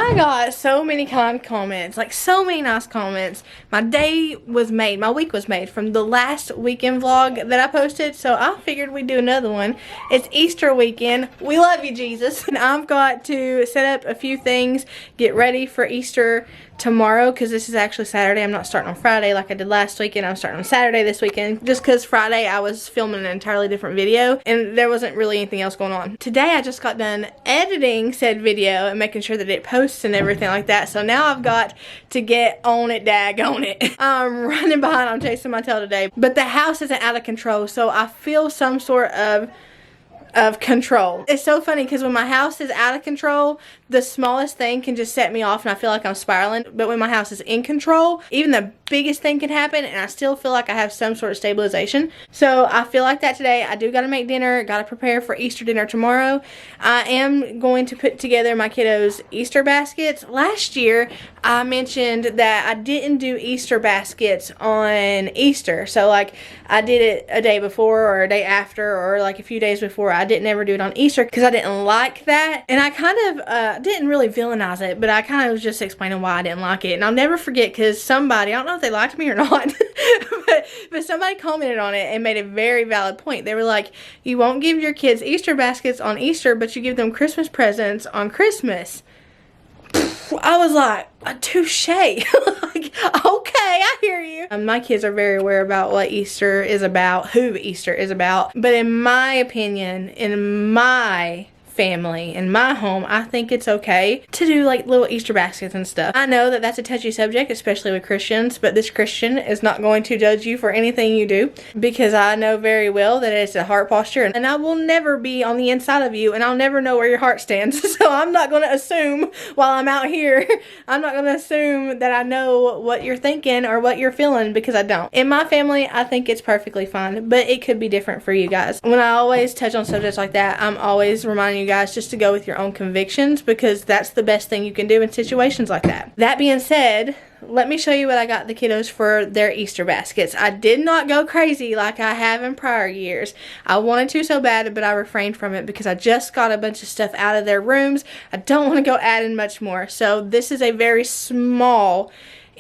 I got so many kind comments, like so many nice comments. My day was made, my week was made from the last weekend vlog that I posted, so I figured we'd do another one. It's Easter weekend. We love you, Jesus. And I've got to set up a few things, get ready for Easter tomorrow, because this is actually Saturday. I'm not starting on Friday like I did last weekend. I'm starting on Saturday this weekend, just because Friday I was filming an entirely different video and there wasn't really anything else going on. Today I just got done editing said video and making sure that it posts and everything like that, so now I've got to get on it, daggone it. I'm running behind, I'm chasing my tail today, but the house isn't out of control, so I feel some sort of control. It's so funny because when my house is out of control, the smallest thing can just set me off and I feel like I'm spiraling. But when my house is in control, even the biggest thing can happen and I still feel like I have some sort of stabilization. So I feel like that today. I do got to make dinner, got to prepare for Easter dinner tomorrow. I am going to put together my kiddos' Easter baskets. Last year I mentioned that I didn't do Easter baskets on Easter. So like I did it a day before or a day after or like a few days before. I didn't ever do it on Easter because I didn't like that. And I kind of didn't really villainize it, but I kind of was just explaining why I didn't like it. And I'll never forget because somebody, I don't know if they liked me or not, but somebody commented on it and made a very valid point. They were like, you won't give your kids Easter baskets on Easter, but you give them Christmas presents on Christmas. I was like, touche. Like, okay, I hear you. My kids are very aware about what Easter is about, who Easter is about. But in my opinion, in my family, in my home, I think it's okay to do like little Easter baskets and stuff. I know that that's a touchy subject, especially with Christians, but this Christian is not going to judge you for anything you do because I know very well that it's a heart posture and I will never be on the inside of you and I'll never know where your heart stands. So I'm not going to assume while I'm out here, I'm not going to assume that I know what you're thinking or what you're feeling because I don't. In my family, I think it's perfectly fine, but it could be different for you guys. When I always touch on subjects like that, I'm always reminding you guys just to go with your own convictions because that's the best thing you can do in situations like that. That being said, let me show you what I got the kiddos for their Easter baskets. I did not go crazy like I have in prior years. I wanted to so bad, but I refrained from it because I just got a bunch of stuff out of their rooms. I don't want to go add in much more. So this is a very small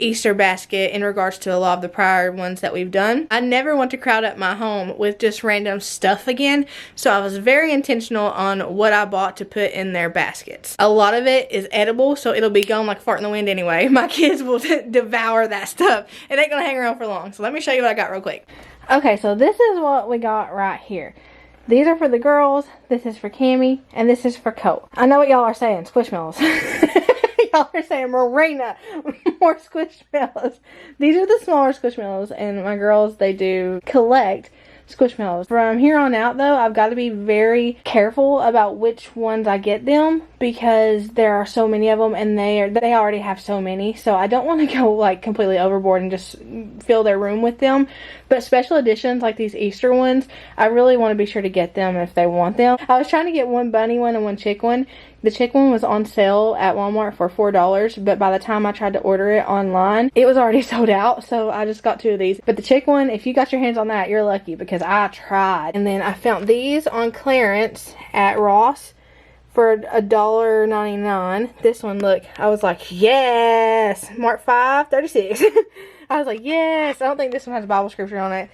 Easter basket in regards to a lot of the prior ones that we've done. I never want to crowd up my home with just random stuff again, so I was very intentional on what I bought to put in their baskets. A lot of it is edible, so it'll be gone like fart in the wind anyway. My kids will devour that stuff. It ain't gonna hang around for long, so let me show you what I got real quick. Okay, so this is what we got right here. These are for the girls, this is for Cammie, and this is for Colt. I know what y'all are saying, Squishmallows. Y'all are saying, Merina, more Squishmallows. These are the smaller Squishmallows, and my girls, they do collect Squishmallows. From here on out, though, I've got to be very careful about which ones I get them because there are so many of them, and they already have so many. So I don't want to go like completely overboard and just fill their room with them. But special editions like these Easter ones, I really want to be sure to get them if they want them. I was trying to get one bunny one and one chick one. The chick one was on sale at Walmart for $4, but by the time I tried to order it online, it was already sold out, so I just got two of these. But the chick one, if you got your hands on that, you're lucky because I tried. And then I found these on clearance at Ross for $1.99. This one, look, I was like, yes! Mark 5:36. I was like, yes! I don't think this one has Bible scripture on it.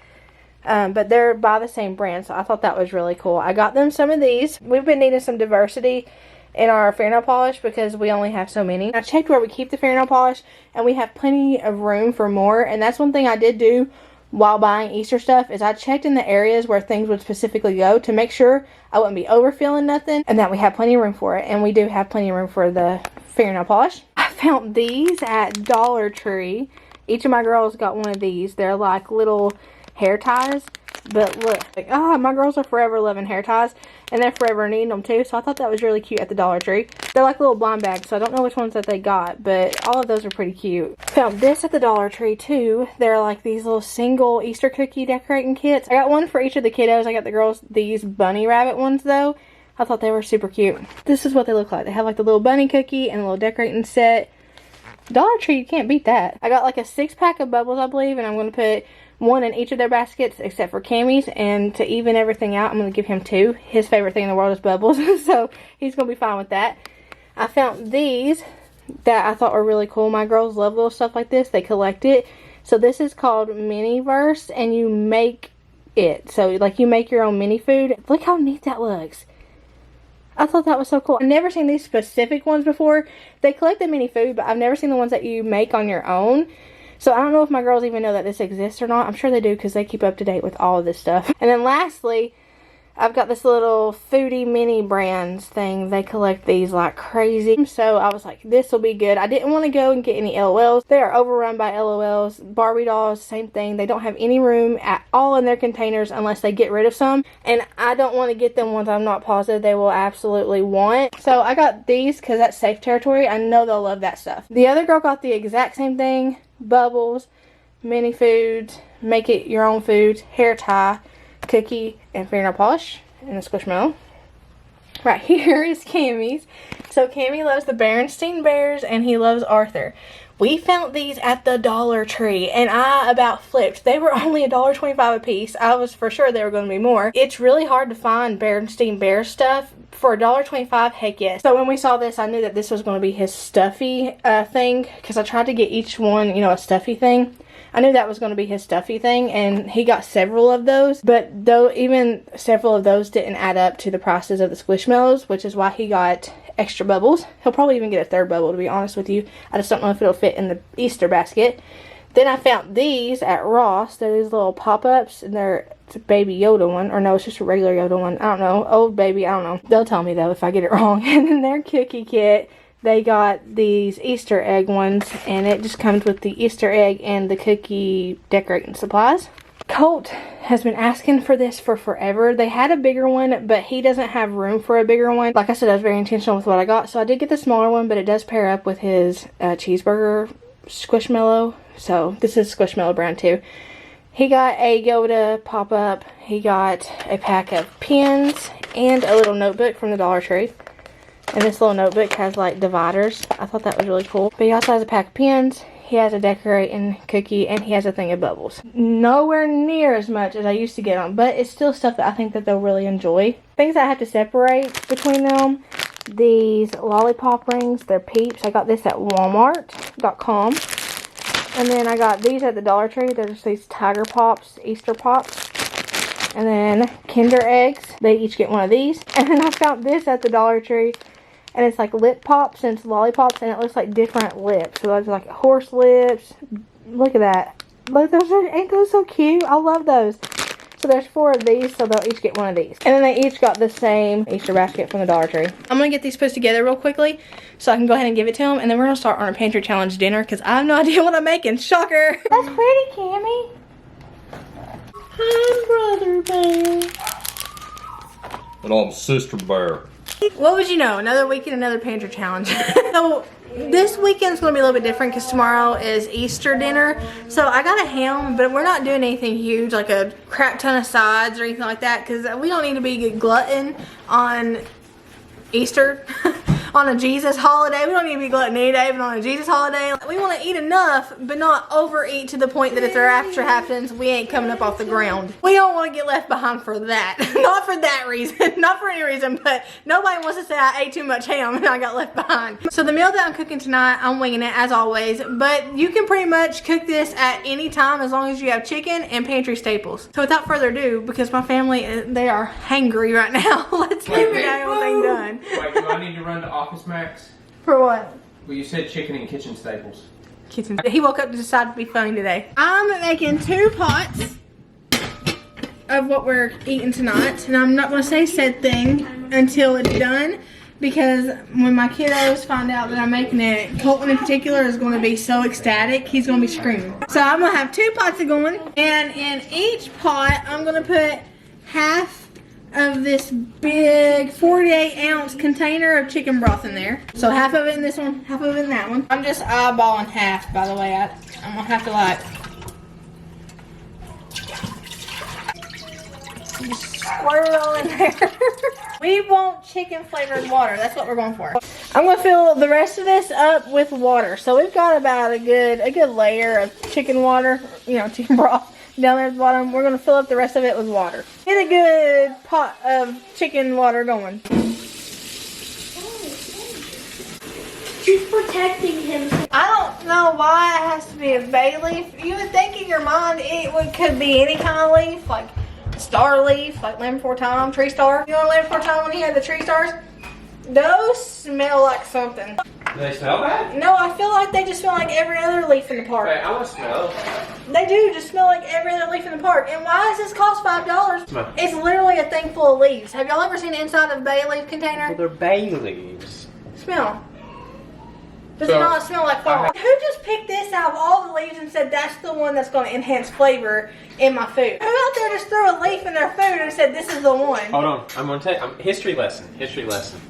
But they're by the same brand, so I thought that was really cool. I got them some of these. We've been needing some diversity in our fingernail polish because we only have so many. I checked where we keep the fingernail polish and we have plenty of room for more, and that's one thing I did do while buying Easter stuff is I checked in the areas where things would specifically go to make sure I wouldn't be overfilling nothing and that we have plenty of room for it, and we do have plenty of room for the fingernail polish. I found these at Dollar Tree. Each of my girls got one of these. They're like little hair ties, but look, like, my girls are forever loving hair ties and they're forever needing them too, so I thought that was really cute at the Dollar Tree. They're like little blind bags, so I don't know which ones that they got, but all of those are pretty cute. Found this at the Dollar Tree too. They're like these little single Easter cookie decorating kits. I got one for each of the kiddos. I got the girls these bunny rabbit ones though. I thought they were super cute. This is what they look like. They have like the little bunny cookie and a little decorating set. Dollar Tree, you can't beat that. I got like a 6-pack of bubbles, I believe, and I'm going to put one in each of their baskets except for Cammie's, and to even everything out, I'm going to give him 2. His favorite thing in the world is bubbles, so he's going to be fine with that. I found these that I thought were really cool. My girls love little stuff like this. They collect it. So this is called Miniverse, and you make it. So like you make your own mini food. Look how neat that looks. I thought that was so cool. I've never seen these specific ones before. They collect the mini food, but I've never seen the ones that you make on your own. So I don't know if my girls even know that this exists or not. I'm sure they do because they keep up to date with all of this stuff. And then lastly, I've got this little foodie mini brands thing. They collect these like crazy. So I was like, this will be good. I didn't want to go and get any LOLs. They are overrun by LOLs. Barbie dolls, same thing. They don't have any room at all in their containers unless they get rid of some. And I don't want to get them ones I'm not positive they will absolutely want. So I got these because that's safe territory. I know they'll love that stuff. The other girl got the exact same thing. Bubbles, mini foods, make it your own foods, hair tie, cookie, and fingernail polish, and a squishmallow. Right here is Cammy's. So Cammy loves the Berenstain Bears, and he loves Arthur. We found these at the Dollar Tree, and I about flipped. They were only $1.25 a piece. I was for sure they were going to be more. It's really hard to find Berenstain Bear stuff. For $1.25, heck yes. So when we saw this, I knew that this was going to be his stuffy thing, because I tried to get each one, you know, a stuffy thing. I knew that was going to be his stuffy thing, and he got several of those. But though even several of those didn't add up to the prices of the Squishmallows, which is why he got extra bubbles. He'll probably even get a third bubble, to be honest with you. I just don't know if it'll fit in the Easter basket. Then I found these at Ross. They're these little pop-ups, and it's a baby Yoda one. Or no, it's just a regular Yoda one. I don't know. Old baby, I don't know. They'll tell me, though, if I get it wrong. And then their cookie kit, they got these Easter egg ones, and it just comes with the Easter egg and the cookie decorating supplies. Colt has been asking for this for forever. They had a bigger one, but he doesn't have room for a bigger one. Like I said, I was very intentional with what I got. So I did get the smaller one, but it does pair up with his cheeseburger squishmallow. So this is Squishmallow brand too. He got a Yoda pop-up. He got a pack of pens and a little notebook from the Dollar Tree. And this little notebook has like dividers. I thought that was really cool. But he also has a pack of pens. He has a decorating cookie, and he has a thing of bubbles. Nowhere near as much as I used to get them, but it's still stuff that I think that they'll really enjoy. Things I have to separate between them. These lollipop rings, they're Peeps. I got this at Walmart.com. And then I got these at the Dollar Tree. They're just these Tiger Pops, Easter Pops. And then Kinder Eggs. They each get one of these. And then I found this at the Dollar Tree. And it's like lip pops and it's lollipops, and it looks like different lips. So there's like horse lips. Look at that. Look, ain't those so cute? I love those. So there's 4 of these, so they'll each get one of these. And then they each got the same Easter basket from the Dollar Tree. I'm going to get these put together real quickly so I can go ahead and give it to them. And then we're going to start on our pantry challenge dinner because I have no idea what I'm making. Shocker. That's pretty, Cammy. Hi, Brother Bear. And I'm Sister Bear. What would you know? Another weekend, another pantry challenge. So this weekend's going to be a little bit different because tomorrow is Easter dinner. So I got a ham, but we're not doing anything huge like a crap ton of sides or anything like that because we don't need to be a glutton on Easter. On a Jesus holiday. We don't need to be gluttony, David, on a Jesus holiday. We want to eat enough, but not overeat to the point that if the rapture happens, we ain't coming up off the ground. We don't want to get left behind for that. Not for that reason. Not for any reason, but nobody wants to say I ate too much ham and I got left behind. So the meal that I'm cooking tonight, I'm winging it as always, but you can pretty much cook this at any time as long as you have chicken and pantry staples. So without further ado, because my family, they are hangry right now, let's get the damn thing done. Wait, do I need to run to Office Max? For what? Well, you said chicken and kitchen staples. Kitchen. He woke up to decide to be funny today. I'm making 2 pots of what we're eating tonight, and I'm not going to say said thing until it's done because when my kiddos find out that I'm making it, Colton in particular is going to be so ecstatic, he's going to be screaming. So I'm going to have 2 pots of going, and in each pot I'm going to put half of this big 48-ounce container of chicken broth in there. So half of it in this one, half of it in that one. I'm just eyeballing half, by the way. I'm gonna have to like just squirt it all in there. We want chicken flavored water. That's what we're going for. I'm gonna fill the rest of this up with water. So we've got about a good layer of chicken water, you know, chicken broth. Down there at the bottom, we're going to fill up the rest of it with water. Get a good pot of chicken water going. She's protecting him. I don't know why it has to be a bay leaf. You would think in your mind could be any kind of leaf, like star leaf, like Land Before Time, tree star. You know Land Before Time when he had the tree stars? Those smell like something. Do they smell bad? No, I feel like they just smell like every other leaf in the park. Wait, I want to smell. They do just smell like every other leaf in the park. And why does this cost $5? Smell. It's literally a thing full of leaves. Have y'all ever seen the inside of a bay leaf container? Well, they're bay leaves. Smell. Does So, it not smell like fall? Who just picked this out of all the leaves and said that's the one that's going to enhance flavor in my food? Who out there just threw a leaf in their food and said this is the one? Hold on, I'm gonna tell you. History lesson. History lesson.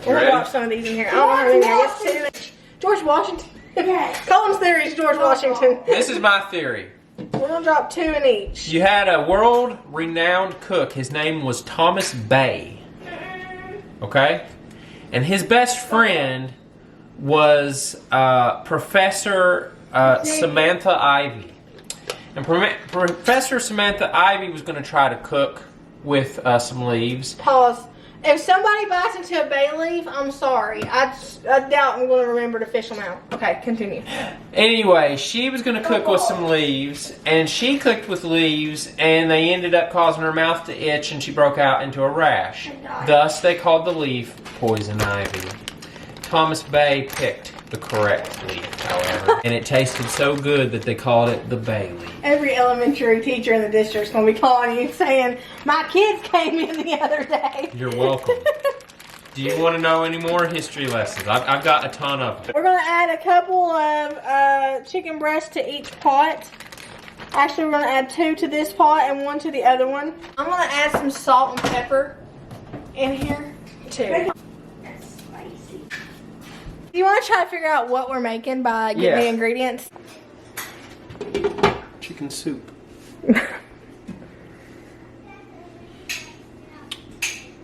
We're Ready? going to drop some of these in here. I don't know how many in here. I guess 2. George Washington. Yes. Colin's theory is George Washington. This is my theory. We're going to drop 2 in each. You had a world-renowned cook. His name was Thomas Bay. Okay? And his best friend was Professor Samantha Ivy. And Professor Samantha Ivy was going to try to cook with some leaves. Pause. If somebody bites into a bay leaf, I'm sorry. I doubt I'm going to remember to fish them out. Okay, continue. Anyway, she was going to cook with some leaves, and she cooked with leaves, and they ended up causing her mouth to itch, and she broke out into a rash. Thus, they called the leaf poison ivy. Thomas Bay picked the correct leaf, however, and it tasted so good that they called it the bay leaf. Every elementary teacher in the district is going to be calling you saying, my kids came in the other day. You're welcome. Do you want to know any more history lessons? I've got a ton of them. We're going to add a couple of chicken breasts to each pot. Actually, we're going to add 2 to this pot and 1 to the other one. I'm going to add some salt and pepper in here, too. Do you want to try to figure out what we're making by getting the ingredients? Chicken soup.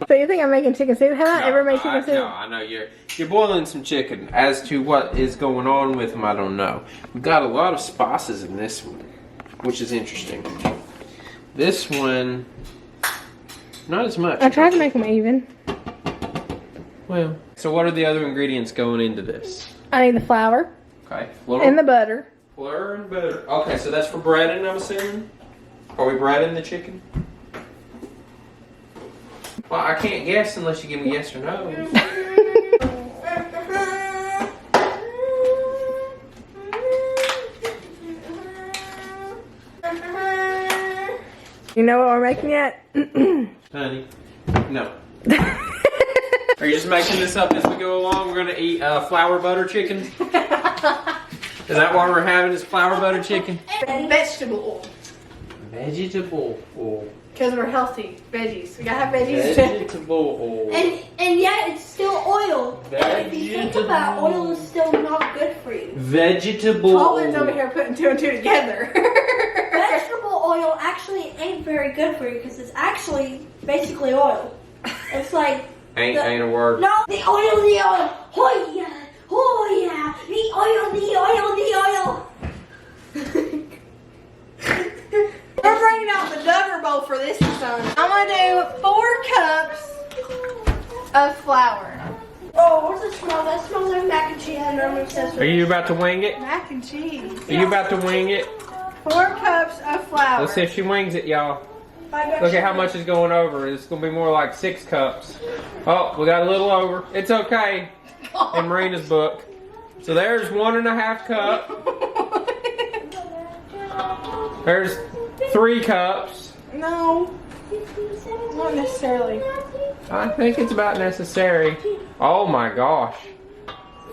So you think I'm making chicken soup? Have I ever made chicken soup? No, I know you're boiling some chicken. As to what is going on with them, I don't know. We've got a lot of spices in this one, which is interesting. This one, not as much. I tried to make them even. Well, so what are the other ingredients going into this? I need the flour Okay, flour and the butter. Flour and butter. Okay, so that's for breading, I'm assuming? Are we breading the chicken? Well, I can't guess unless you give me yes or no. You know what we're making yet? Honey, no. Are you just making this up as we go along? We're gonna eat flour butter chicken? Is that what we're having, is flour butter chicken? Vegetable oil. Vegetable oil. Because we're healthy veggies. We gotta have veggies too. Vegetable oil. And yet it's still oil. And if you think about it, oil is still not good for you. Vegetable Colin's oil. over here putting 2 and 2 together. Vegetable oil actually ain't very good for you because it's actually basically oil. It's like Ain't a word. no, the oil. Oh yeah, the oil. We're bringing out the Duggar bowl for this son. I'm gonna do 4 cups of flour. Oh, what's it smell? That smells like mac and cheese and Roman says. Are you about to wing it? Mac and cheese. Are you about to wing it? 4 cups of flour. Let's see if she wings it, y'all. Look at how much is going over. It's going to be more like 6 cups. Oh, we got a little over. It's okay in Marina's book. So there's 1.5 cup. There's 3 cups. No, not necessarily. I think it's about necessary. Oh my gosh.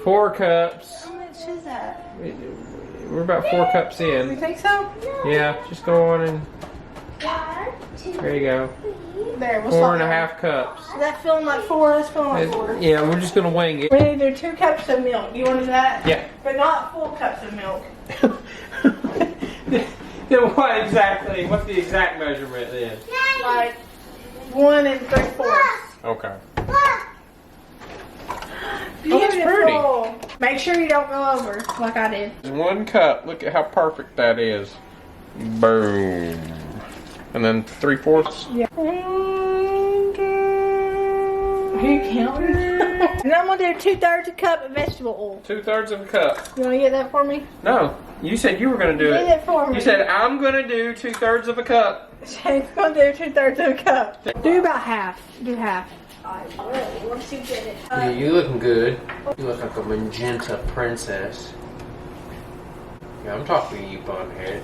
4 cups. How much is that? We're about 4 cups You in. think so? Yeah, just go on and there you go. There, we'll 4.5 cups. Is that feeling like 4? That's feeling like 4. Yeah, we're just gonna wing it. We need to do 2 cups of milk. You want to do that? Yeah. But not full cups of milk. Then what exactly? What's the exact measurement then? Like 1 3/4. Okay. Beautiful. Make sure you don't go over like I did. 1 cup. Look at how perfect that is. Boom. And then 3/4. Yeah. Are you counting? And I'm gonna do 2/3 a cup of vegetable oil. 2/3 of a cup. You wanna get that for me? No, you said you were gonna do Get it for me. You said I'm gonna do 2/3 of a cup. Shane's gonna do 2/3 of a cup. Do about half. Do half. I will. Once you get it. Yeah, you looking good. You look like a magenta princess. Yeah, I'm talking to you, bunhead.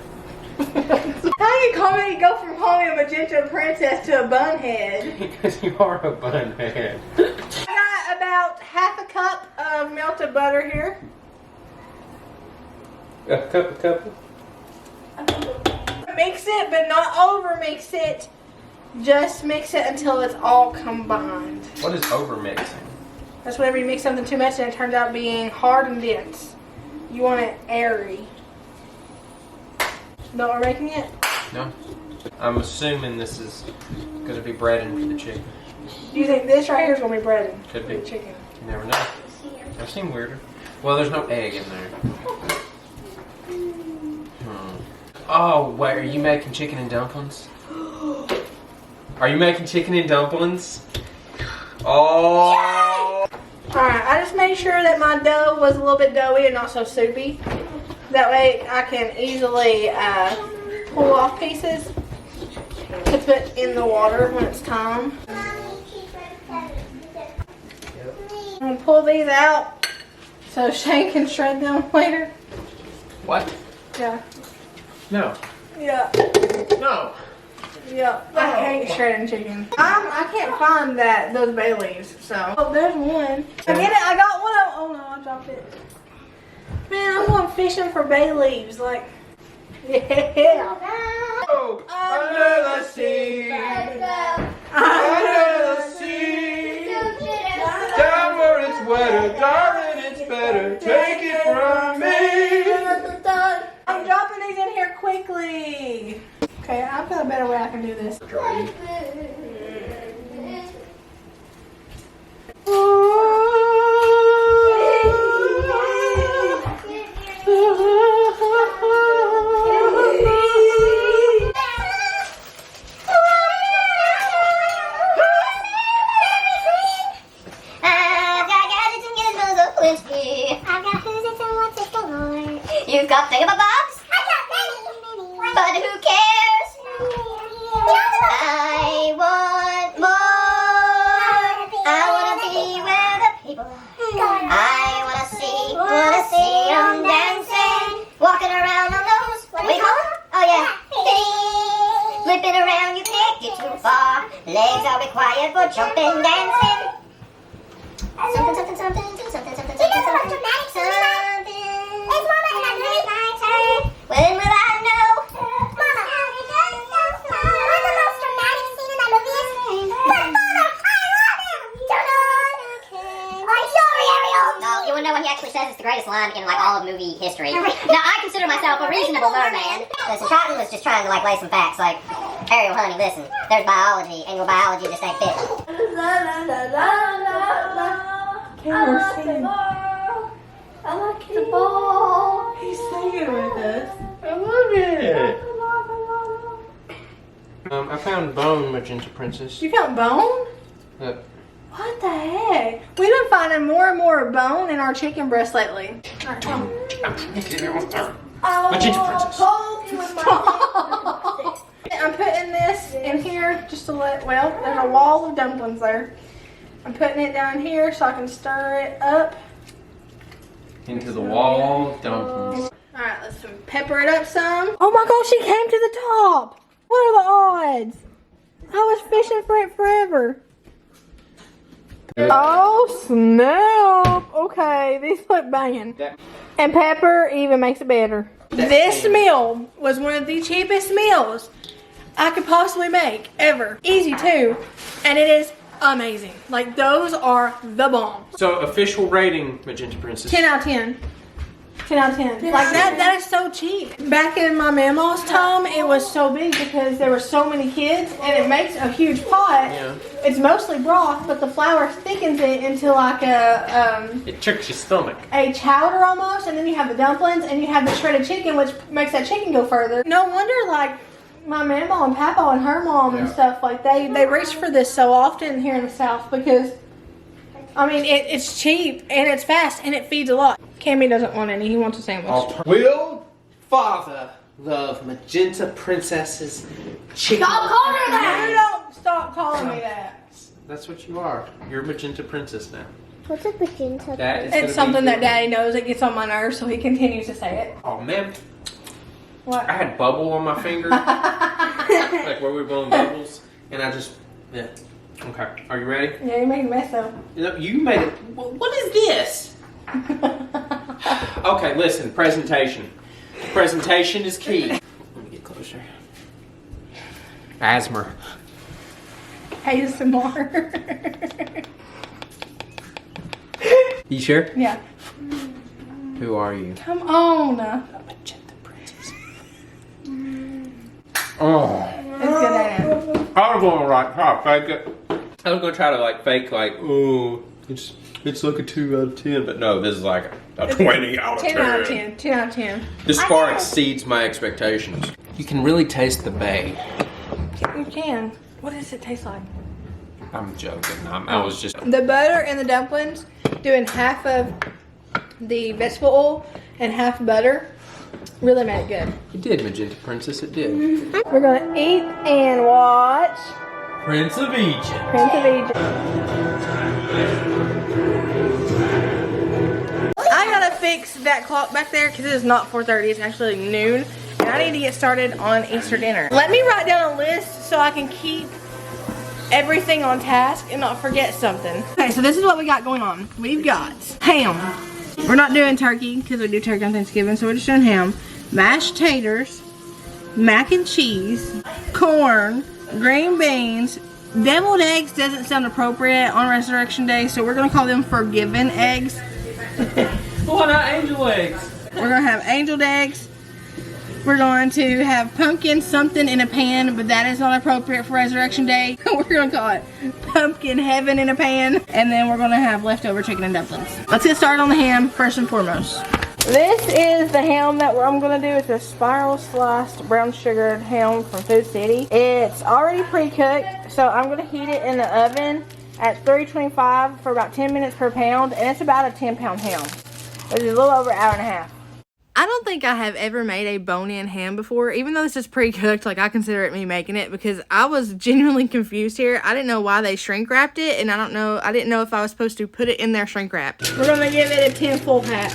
How you call me? Go from calling me a magenta princess to a bunhead. Because you are a bunhead. I got about half a cup of melted butter here. A cup. Mix it, but not over mix it. Just mix it until it's all combined. What is over mixing? That's whenever you mix something too much and it turns out being hard and dense. You want it airy. Know what we're making it? No. I'm assuming this is going to be breading for the chicken. Do you think this right here is going to be breaded? Could For be. the chicken. You never know. I've seen weirder. Well, there's no egg in there. Oh, wait, are you making chicken and dumplings? Are you making chicken and dumplings? Oh! Alright, I just made sure that my dough was a little bit doughy and not so soupy. That way I can easily pull off pieces to put in the water when it's time. I'm going to pull these out so Shane can shred them later. What? Yeah. No. Yeah. No. Yeah. I hate shredding chicken. I can't find those bay leaves, so. Oh, there's one. I get it. I got one. Oh no, I dropped it. Man, I'm going fishing for bay leaves. Like, yeah. Oh, under the sea. Under the sea. Down where it's wetter, darling, it's better. Take it from me. I'm dropping these in here quickly. Okay, I've got a better way I can do this. You've got thingamabobs, but who cares? I want more. I wanna be where the people are. I wanna see them dancing, walking around on those, what do we call them? Oh yeah, feet. Flipping around, you can't get too far. Legs are required for jumping, dancing. Something, something, something, something, something, something, something. It's Mama and I'm really my turn. When will I know? Mama, what's the most dramatic scene in that movie is? But Mama, I love him! Turn on! I'm sorry, Ariel! No, you wanna know what he actually says is the greatest line in like all of movie history. Now, I consider myself a reasonable merman. Listen, Cotton was just trying to like lay some facts like, Ariel, honey, listen, there's biology and your biology just ain't fit. I like the ball. He's singing with us. I love it. I found bone, Magenta Princess. You found bone? Look. What the heck? We've been finding more and more bone in our chicken breast lately. Alright, come on. Magenta Princess. I'm putting this in here just to well, there's a wall of dumplings there. I'm putting it down here so I can stir it up. Into the wall dumplings. Alright, let's pepper it up some. Oh my gosh, she came to the top. What are the odds? I was fishing for it forever. Oh snap. Okay, these look banging. And pepper even makes it better. This meal was one of the cheapest meals I could possibly make ever. Easy too. And it is amazing. Like, those are the bomb. So, official rating, Magenta Princess. 10 out of 10. 10 out of 10. Like, that is so cheap. Back in my mama's time, it was so big because there were so many kids and it makes a huge pot. Yeah. It's mostly broth, but the flour thickens it into like it tricks your stomach. a chowder almost, and then you have the dumplings and you have the shredded chicken, which makes that chicken go further. No wonder, like, my mama and papa and her mom and stuff, like, they reach for this so often here in the South because I mean, it's cheap and it's fast and it feeds a lot. Cammy doesn't want any. He wants a sandwich. Will father love Magenta Princess's chicken? Stop calling her that! You don't stop calling me that. That's what you are. You're Magenta Princess now. What's a magenta? That is gonna It's be something that your- Daddy knows. It gets on my nerves, so he continues to say it. Oh man, What? I had bubble on my finger, like where we were blowing bubbles, and I just yeah. Okay, are you ready? Yeah, you made a mess though. You made it. What is this? Okay, listen. Presentation. Presentation is key. Let me get closer. Asthma. ASMR. You sure? Yeah. Who are you? Come on. Magenta Princess. Oh. It's good, Dad. I was gonna like try to fake it. I was gonna try to like fake like, oh, it's like a 2 out of 10, but no, this is like a 20 out of 10. 10 out of 10. 10 out of 10. This far exceeds my expectations. You can really taste the bay. You can. What does it taste like? I'm joking. I was just. The butter and the dumplings, doing half of the vegetable oil and half butter, really made it good. It did, Magenta Princess. It did. We're gonna eat and watch Prince of Egypt. Prince of Egypt. I gotta fix that clock back there because it is not 4:30. It's actually noon, and I need to get started on Easter dinner. Let me write down a list so I can keep everything on task and not forget something. Okay, so this is what we got going on. We've got ham. We're not doing turkey because we do turkey on Thanksgiving, so we're just doing ham. Mashed taters, mac and cheese, corn, green beans. Deviled eggs doesn't sound appropriate on Resurrection Day, so we're gonna call them forgiven eggs. Why not angel eggs? We're gonna have angel eggs. We're going to have pumpkin something in a pan, but that is not appropriate for Resurrection Day. We're gonna call it pumpkin heaven in a pan. And then we're gonna have leftover chicken and dumplings. Let's get started on the ham first and foremost. This is the ham that I'm gonna do. It's a spiral sliced brown sugared ham from Food City. It's already pre-cooked, so I'm gonna heat it in the oven at 325 for about 10 minutes per pound, and it's about a 10-pound ham, which is a little over an hour and a half. I don't think I have ever made a bone-in ham before, even though this is pre-cooked. Like, I consider it me making it because I was genuinely confused here. I didn't know why they shrink wrapped it, and I didn't know if I was supposed to put it in there shrink wrapped. We're gonna give it a 10 full pack.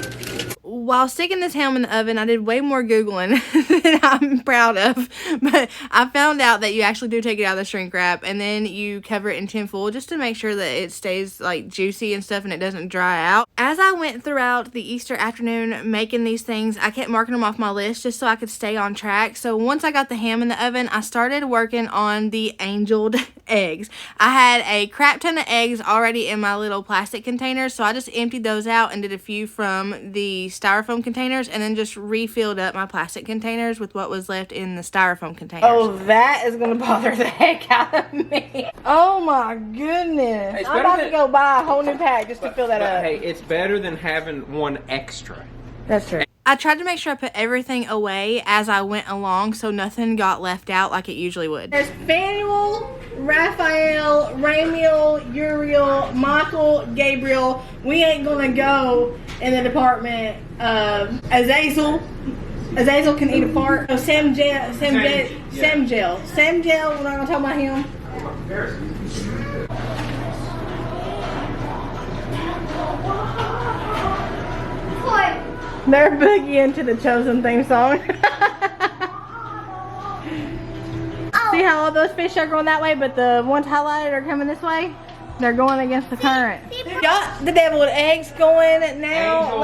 While sticking this ham in the oven, I did way more Googling than I'm proud of, but I found out that you actually do take it out of the shrink wrap and then you cover it in tin foil just to make sure that it stays like juicy and stuff and it doesn't dry out. As I went throughout the Easter afternoon making these things, I kept marking them off my list just so I could stay on track. So once I got the ham in the oven, I started working on the angeled eggs. I had a crap ton of eggs already in my little plastic containers, so I just emptied those out and did a few from the styrofoam containers and then just refilled up my plastic containers with what was left in the styrofoam containers. Oh, that is gonna bother the heck out of me. Oh my goodness. Hey, I'm about to go buy a whole new pack just to fill that up. Hey, it's better than having one extra. That's true. I tried to make sure I put everything away as I went along so nothing got left out like it usually would. There's Fanuel, Raphael, Ramiel, Uriel, Michael, Gabriel. We ain't gonna go in the department of Azazel. Azazel can eat a fart. So Samgel, we're not gonna talk about him. They're boogieing to the Chosen theme song. See how all those fish are going that way, but the ones highlighted are coming this way? They're going against the current. Got the deviled eggs going now.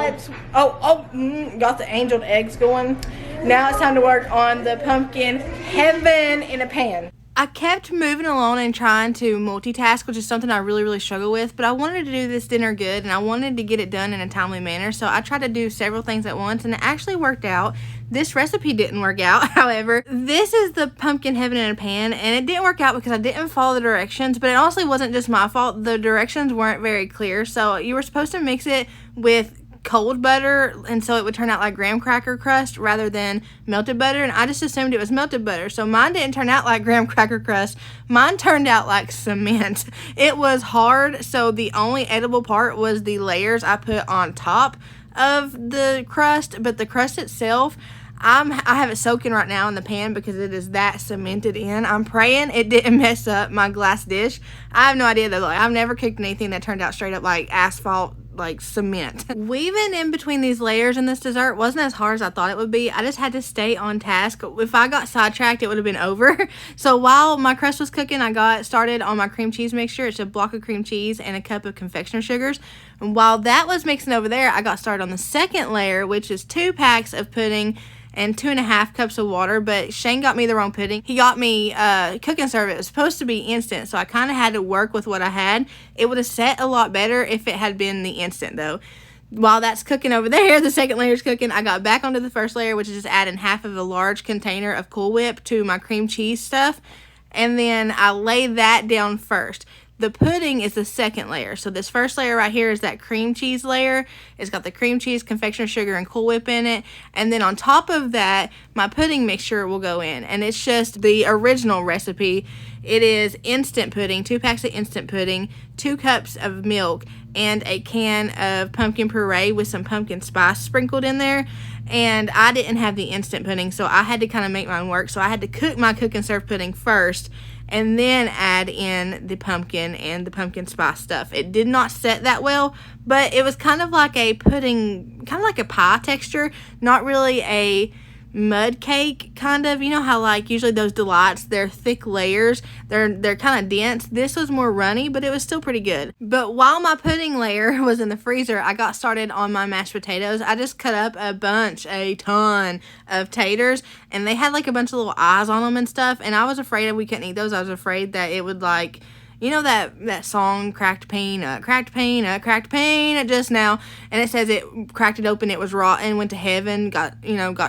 Got the angeled eggs going. Now it's time to work on the pumpkin heaven in a pan. I kept moving along and trying to multitask, which is something I really struggle with, but I wanted to do this dinner good and I wanted to get it done in a timely manner, so I tried to do several things at once and it actually worked out. This recipe didn't work out, however. This is the pumpkin heaven in a pan, and it didn't work out because I didn't follow the directions, but it honestly wasn't just my fault. The directions weren't very clear, so you were supposed to mix it with cold butter, and so it would turn out like graham cracker crust rather than melted butter, and I just assumed it was melted butter. So mine didn't turn out like graham cracker crust. Mine turned out like cement. It was hard, so the only edible part was the layers I put on top of the crust, but the crust itself, I have it soaking right now in the pan because it is that cemented in. I'm praying it didn't mess up my glass dish. I have no idea though. Like, I've never cooked anything that turned out straight up like asphalt, like cement. Weaving in between these layers in this dessert wasn't as hard as I thought it would be. I just had to stay on task. If I got sidetracked, it would have been over. So while my crust was cooking, I got started on my cream cheese mixture. It's a block of cream cheese and a cup of confectioner sugars. And while that was mixing over there, I got started on the second layer, which is 2 packs of pudding and 2.5 cups of water. But Shane got me the wrong pudding. He got me cooking serve. It was supposed to be instant, so I kind of had to work with what I had. It would have set a lot better if it had been the instant though. While that's cooking over there, the second layer is cooking, I got back onto the first layer, which is just adding half of a large container of Cool Whip to my cream cheese stuff, and then I lay that down first. The pudding is the second layer. So this first layer right here is that cream cheese layer. It's got the cream cheese, confectioner sugar, and Cool Whip in it. And then on top of that, my pudding mixture will go in. And it's just the original recipe. It is instant pudding, 2 packs of instant pudding, 2 cups of milk, and a can of pumpkin puree with some pumpkin spice sprinkled in there. And I didn't have the instant pudding, so I had to kind of make mine work. So I had to cook my cook and serve pudding first, and then add in the pumpkin and the pumpkin spice stuff. It did not set that well, but it was kind of like a pudding, kind of like a pie texture, not really a mud cake kind of. You know how like usually those delights, they're thick layers, they're kind of dense. This was more runny, but it was still pretty good. But while my pudding layer was in the freezer, I got started on my mashed potatoes. I just cut up a ton of taters, and they had like a bunch of little eyes on them and stuff, and I was afraid we couldn't eat those. I was afraid that it would like, you know that song, cracked peanut just now, and it says it cracked it open, it was rotten, went to heaven, got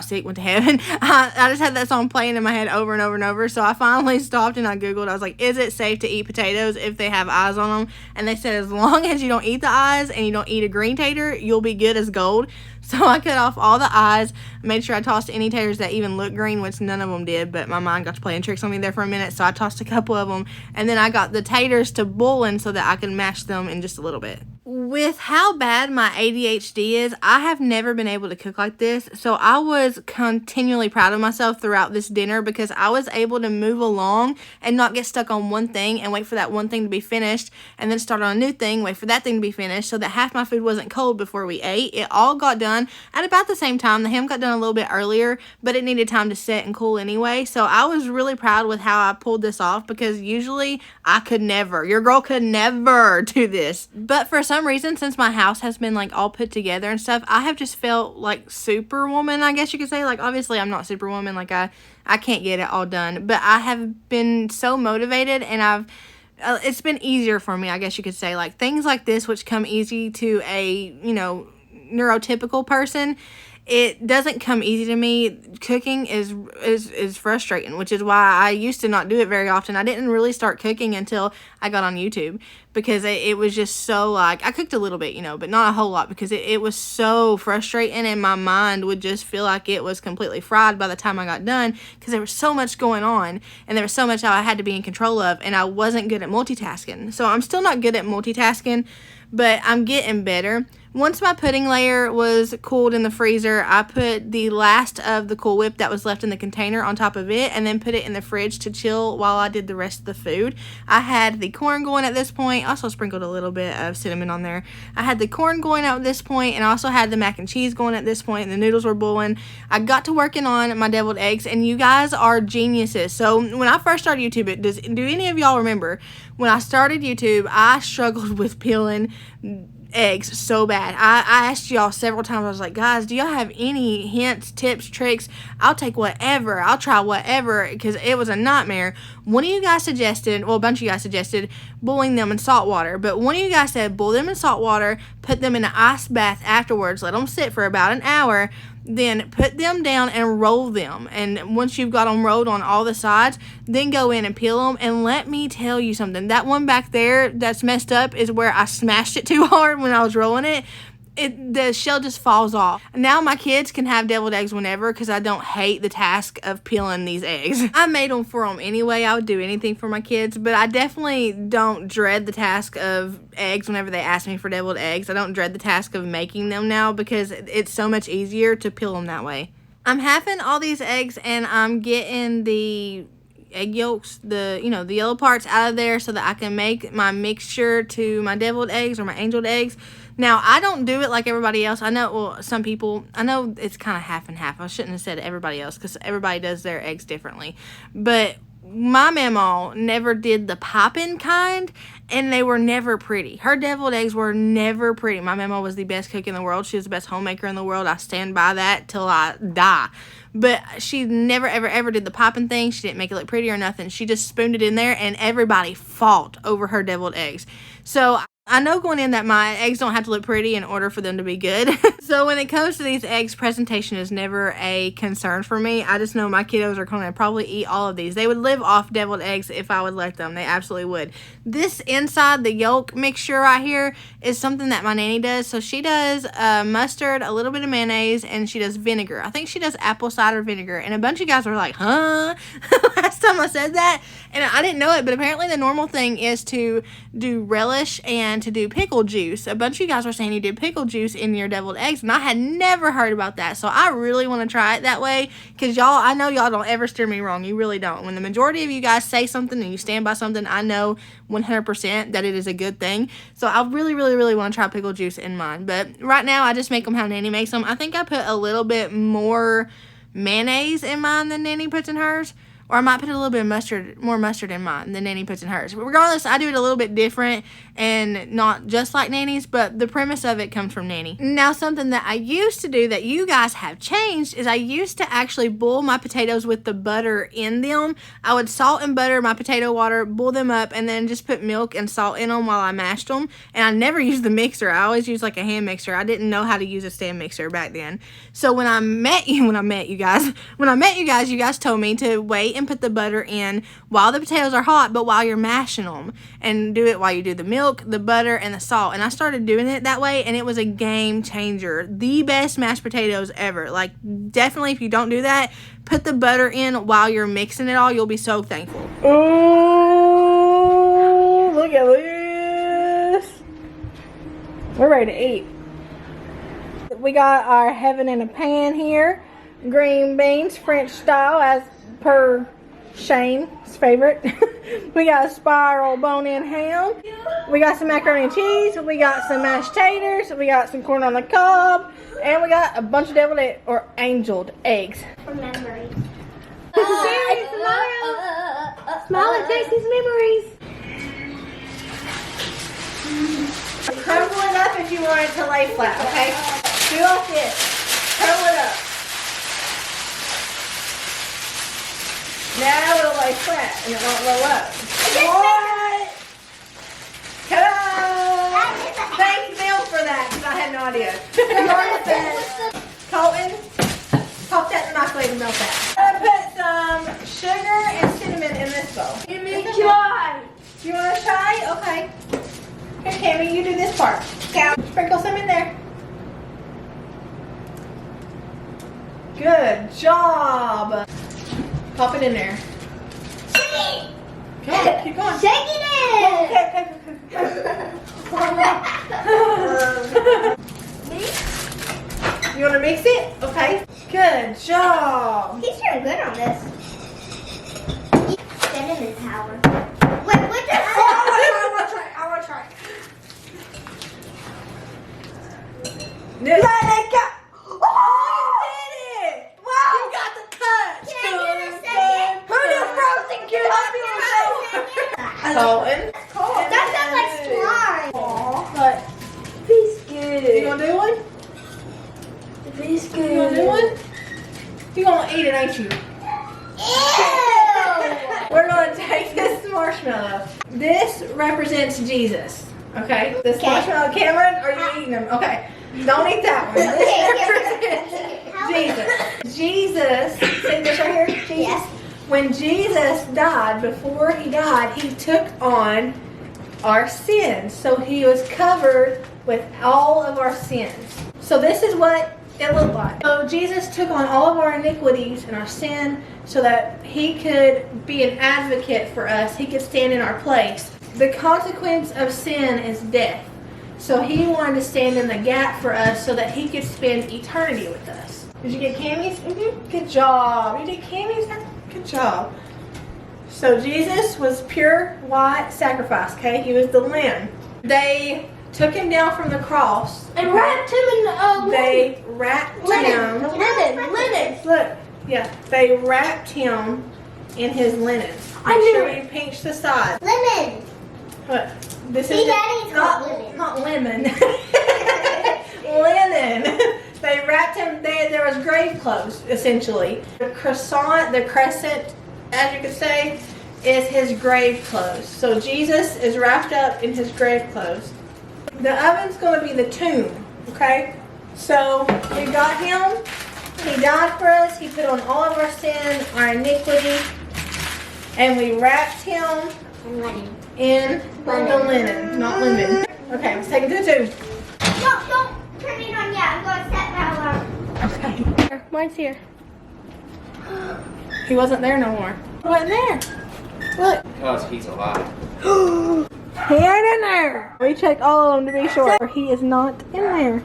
sick, went to heaven. I just had that song playing in my head over and over and over, so I finally stopped and I Googled. I was like, is it safe to eat potatoes if they have eyes on them? And they said as long as you don't eat the eyes and you don't eat a green tater, you'll be good as gold. So I cut off all the eyes, made sure I tossed any taters that even looked green, which none of them did, but my mind got to playing tricks on me there for a minute, so I tossed a couple of them, and then I got the taters to boiling so that I could mash them in just a little bit. With how bad my ADHD is, I have never been able to cook like this, so I was continually proud of myself throughout this dinner because I was able to move along and not get stuck on one thing and wait for that one thing to be finished and then start on a new thing, wait for that thing to be finished, so that half my food wasn't cold before we ate. It all got done at about the same time. The ham got done a little bit earlier, but it needed time to set and cool anyway, so I was really proud with how I pulled this off because usually I could never, your girl could never do this. But for some reason, since my house has been like all put together and stuff, I have just felt like superwoman, I guess you could say. Like obviously I'm not superwoman, like I can't get it all done, but I have been so motivated, and it's been easier for me, I guess you could say. Like things like this, which come easy to a neurotypical person, it doesn't come easy to me. Cooking is frustrating, which is why I used to not do it very often. I didn't really start cooking until I got on YouTube because it was just so like, I cooked a little bit, but not a whole lot because it was so frustrating, and my mind would just feel like it was completely fried by the time I got done because there was so much going on and there was so much I had to be in control of, and I wasn't good at multitasking. So I'm still not good at multitasking, but I'm getting better. Once my pudding layer was cooled in the freezer, I put the last of the Cool Whip that was left in the container on top of it and then put it in the fridge to chill while I did the rest of the food. I had the corn going at this point. I also sprinkled a little bit of cinnamon on there. I had the corn going at this point, and I also had the mac and cheese going at this point, and the noodles were boiling. I got to working on my deviled eggs, and you guys are geniuses. So when I first started YouTube, do any of y'all remember when I started YouTube, I struggled with peeling eggs so bad. I asked y'all several times. I was like, guys, do y'all have any hints, tips, tricks? I'll take whatever. I'll try whatever, because it was a nightmare. One of you guys suggested, well, a bunch of you guys suggested boiling them in salt water, but one of you guys said boil them in salt water, put them in an ice bath afterwards, let them sit for about an hour, then put them down and roll them. And once you've got them rolled on all the sides, then go in and peel them. And let me tell you something, that one back there that's messed up is where I smashed it too hard when I was rolling it. the shell just falls off. Now my kids can have deviled eggs whenever because I don't hate the task of peeling these eggs. I made them for them anyway. I would do anything for my kids, but I definitely don't dread the task of eggs whenever they ask me for deviled eggs. I don't dread the task of making them now because it's so much easier to peel them that way. I'm having all these eggs and I'm getting the egg yolks, the yellow parts out of there so that I can make my mixture to my deviled eggs or my angeled eggs. Now, I don't do it like everybody else. I know, well, some people, I know it's kind of half and half. I shouldn't have said everybody else because everybody does their eggs differently. But my mama never did the popping kind, and they were never pretty. Her deviled eggs were never pretty. My mama was the best cook in the world. She was the best homemaker in the world. I stand by that till I die. But she never, ever, ever did the popping thing. She didn't make it look pretty or nothing. She just spooned it in there, and everybody fought over her deviled eggs. So I know going in that my eggs don't have to look pretty in order for them to be good. So when it comes to these eggs, presentation is never a concern for me. I just know my kiddos are going to probably eat all of these. They would live off deviled eggs if I would let them. They absolutely would. This inside the yolk mixture right here is something that my nanny does. So she does mustard, a little bit of mayonnaise, and she does vinegar. I think she does apple cider vinegar. And a bunch of guys were like, huh? Last time I said that. And I didn't know it, but apparently the normal thing is to do relish and to do pickle juice. A bunch of you guys were saying you did pickle juice in your deviled eggs, and I had never heard about that. So I really want to try it that way because y'all, I know y'all don't ever steer me wrong. You really don't. When the majority of you guys say something and you stand by something, I know 100% that it is a good thing. So I really, really, really want to try pickle juice in mine. But right now I just make them how Nanny makes them. I think I put a little bit more mayonnaise in mine than Nanny puts in hers. Or I might put a little bit of more mustard in mine than Nanny puts in hers. But regardless, I do it a little bit different and not just like Nanny's, but the premise of it comes from Nanny. Now, something that I used to do that you guys have changed is I used to actually boil my potatoes with the butter in them. I would salt and butter my potato water, boil them up, and then just put milk and salt in them while I mashed them. And I never used the mixer. I always used like a hand mixer. I didn't know how to use a stand mixer back then. So when I met you guys, you guys told me to wait and put the butter in while the potatoes are hot, but while you're mashing them, and do it while you do the milk, the butter, and the salt. And I started doing it that way, and it was a game changer. The best mashed potatoes ever. Like, definitely, if you don't do that, put the butter in while you're mixing it all. You'll be so thankful. Oh, look at this. We're ready to eat. We got our heaven in a pan here. Green beans, French style, as per Shane's favorite. We got a spiral bone-in ham. We got some macaroni and cheese. We got some mashed taters. We got some corn on the cob. And we got a bunch of deviled or angeled eggs. For memories. Smile at Jason's memories. Crumble it up if you want it to lay flat, okay? Do like this. Crumble it up. Now it'll lay flat and it won't roll up. What? Ta-da! Thank Bill for that because I had no idea. Colton, pop that in the microwave and melt that. I'm going to put some sugar and cinnamon in this bowl. Give me a try. You want to try? Okay. Here, Tammy, you do this part. Sprinkle some in there. Good job. Pop it in there. Come on, keep going. Shaking it! You want to mix it? Okay. Good job. He's doing good on this. Cinnamon tower. Wait, what the I want to try. Let it go. Oh, you did it. Wow. You got the cut. Can I get a second? Who did frozen Colton. That sounds like slime. Aw, but Biscuit. you gonna do one? Biscuit. You gonna do one? You gonna eat it, ain't you? Ew. We're gonna take this marshmallow. This represents Jesus. Okay? This marshmallow, Cameron, are you eating them? Okay. Don't eat that one. This represents Jesus. See this right here? Jesus. Yes. When Jesus died, before he died, he took on our sins. So he was covered with all of our sins. So this is what it looked like. So Jesus took on all of our iniquities and our sin so that he could be an advocate for us. He could stand in our place. The consequence of sin is death. So he wanted to stand in the gap for us so that he could spend eternity with us. Did you get camis? Mm-hmm. Good job. You did camis? Good job. So Jesus was pure white sacrifice, okay? He was the lamb. They took him down from the cross. And wrapped him in They wrapped him. Linen. Look, yeah, they wrapped him in his linen. I Make knew sure it. you pinch the side. Lemon. What? This See, is Daddy, it's not called linen. not lemon. Linen. They wrapped him. There was grave clothes essentially. The crescent, as you could say, is his grave clothes. So Jesus is wrapped up in his grave clothes. The oven's going to be the tomb. Okay. So we got him. He died for us. He put on all of our sin, our iniquity, and we wrapped him Linen. in the linen, not lemon. Okay, let's take it to the tomb. Don't turn it on yet. I'm going to set my alarm. Okay. Mine's here. He wasn't there no more. He wasn't there. Look. Because he's alive. He ain't in there. We checked all of them to be sure. He is not in there.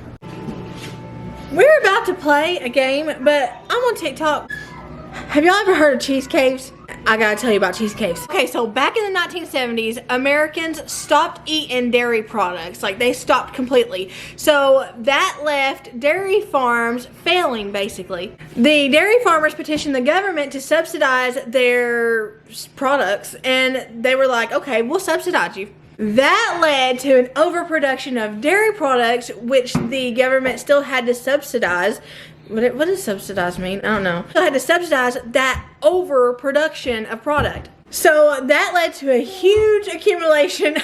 We're about to play a game, but I'm on TikTok. Have y'all ever heard of cheese caves? I gotta tell you about cheese caves. Okay, so back in the 1970s, Americans stopped eating dairy products. Like, they stopped completely. So that left dairy farms failing, basically. The dairy farmers petitioned the government to subsidize their products, and they were like, okay, we'll subsidize you. That led to an overproduction of dairy products, which the government still had to subsidize. What does subsidize mean? I don't know. Still had to subsidize that overproduction of product. So that led to a huge accumulation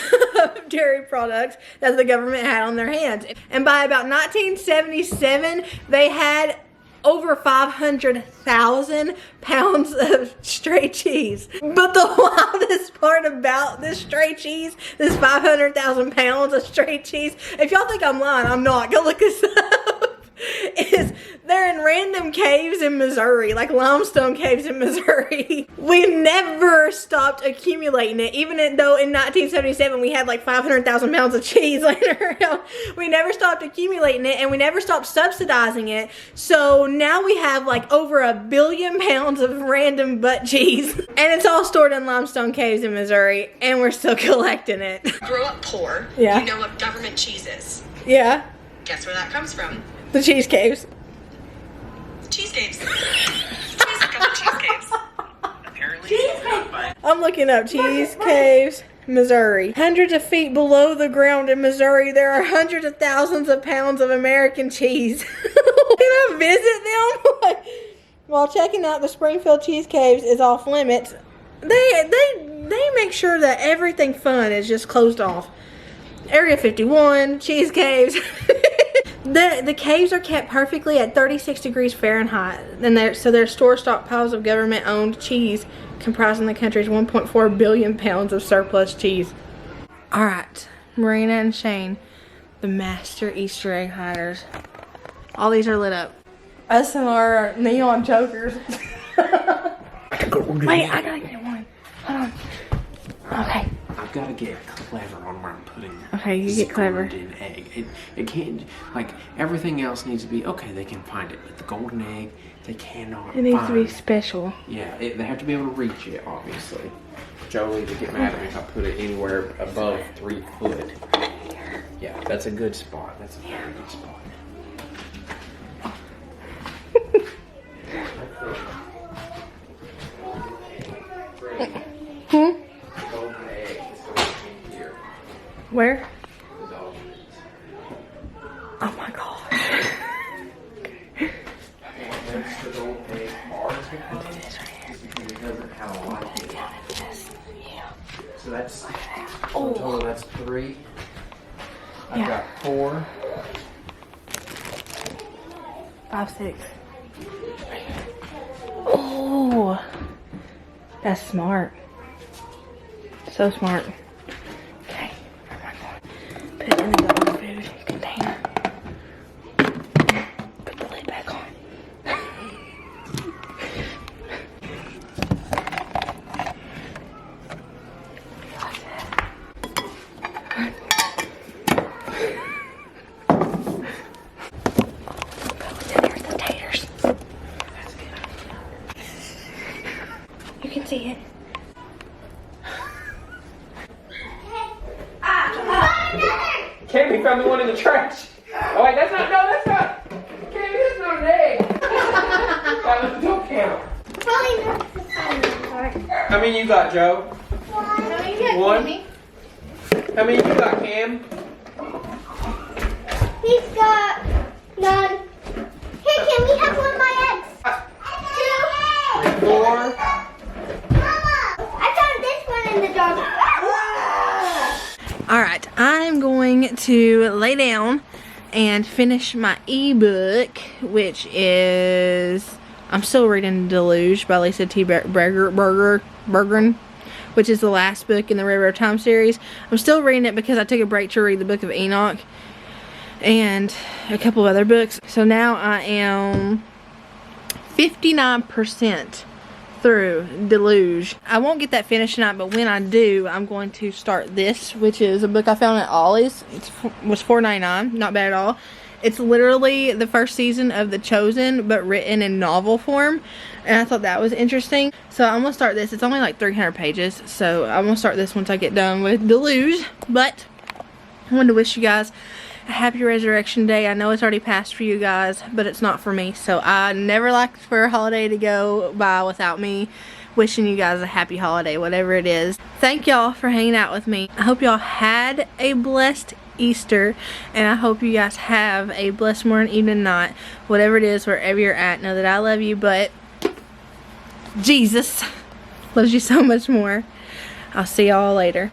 of dairy products that the government had on their hands. And by about 1977, they had over 500,000 pounds of stray cheese. But the wildest part about this stray cheese, this 500,000 pounds of stray cheese, if y'all think I'm lying, I'm not. Go look this up. Is they're in random caves in Missouri, like limestone caves in Missouri. We never stopped accumulating it, even though in 1977 we had like 500,000 pounds of cheese laying around. We never stopped accumulating it, and we never stopped subsidizing it. So now we have like over 1 billion pounds of random butt cheese, and it's all stored in limestone caves in Missouri, and we're still collecting it. Grew up poor. Yeah. You know what government cheese is. Yeah, Guess where that comes from? the cheese caves. Cheese caves. Cheese government cheese caves. Apparently. I'm looking up cheese caves, Missouri. Hundreds of feet below the ground in Missouri, there are hundreds of thousands of pounds of American cheese. Can I visit them? While checking out the Springfield cheese caves is off limits, they make sure that everything fun is just closed off. Area 51, cheese caves. The caves are kept perfectly at 36 degrees Fahrenheit, and they're store stockpiles of government-owned cheese comprising the country's 1.4 billion pounds of surplus cheese. All right, Marina and Shane, the master Easter egg hiders. All these are lit up. Us and our neon chokers. Wait, I gotta get one. Hold on. Okay. I've got to get clever on where I'm putting it. Okay, you get clever. Golden egg. It can't, like, everything else needs to be, okay, they can find it, but the golden egg, they cannot It needs find. to be special. Yeah, they have to be able to reach it, obviously. Jolie would get mad at me if I put it anywhere above 3 foot. Yeah, that's a good spot. That's a very good spot. Where? Oh my gosh. So that's total, that's 3. I've got 4. 5, 6. Oh, that's smart. So smart. Okay. Put it in the dog food. can see it. Cammy found the one in the trash. Oh wait, that's not. Cammy, that's not an egg. That don't count. Probably not the part. How many you got, Joe? One. How many you got, Cam? He's got none. Here, can we have one of my eggs? 2. 4. Mama, I found this one in the dog. Alright, I'm going to lay down and finish my ebook, which is, I'm still reading Deluge by Lisa T. Bergren, which is the last book in the Railroad Time series. I'm still reading it because I took a break to read the Book of Enoch and a couple of other books. So now I am 59% through Deluge. I won't get that finished tonight, but when I do, I'm going to start this, which is a book I found at Ollie's. It was $4.99, not bad at all. It's literally the first season of The Chosen, but written in novel form, and I thought that was interesting. So I'm gonna start this. It's only like 300 pages, so I'm gonna start this once I get done with Deluge. But I wanted to wish you guys a happy Resurrection Day. I know it's already passed for you guys, but it's not for me. So I never like for a holiday to go by without me wishing you guys a happy holiday, whatever it is. Thank y'all for hanging out with me. I hope y'all had a blessed Easter, and I hope you guys have a blessed morning, evening, night, whatever it is, wherever you're at. Know that I love you, but Jesus loves you so much more. I'll see y'all later.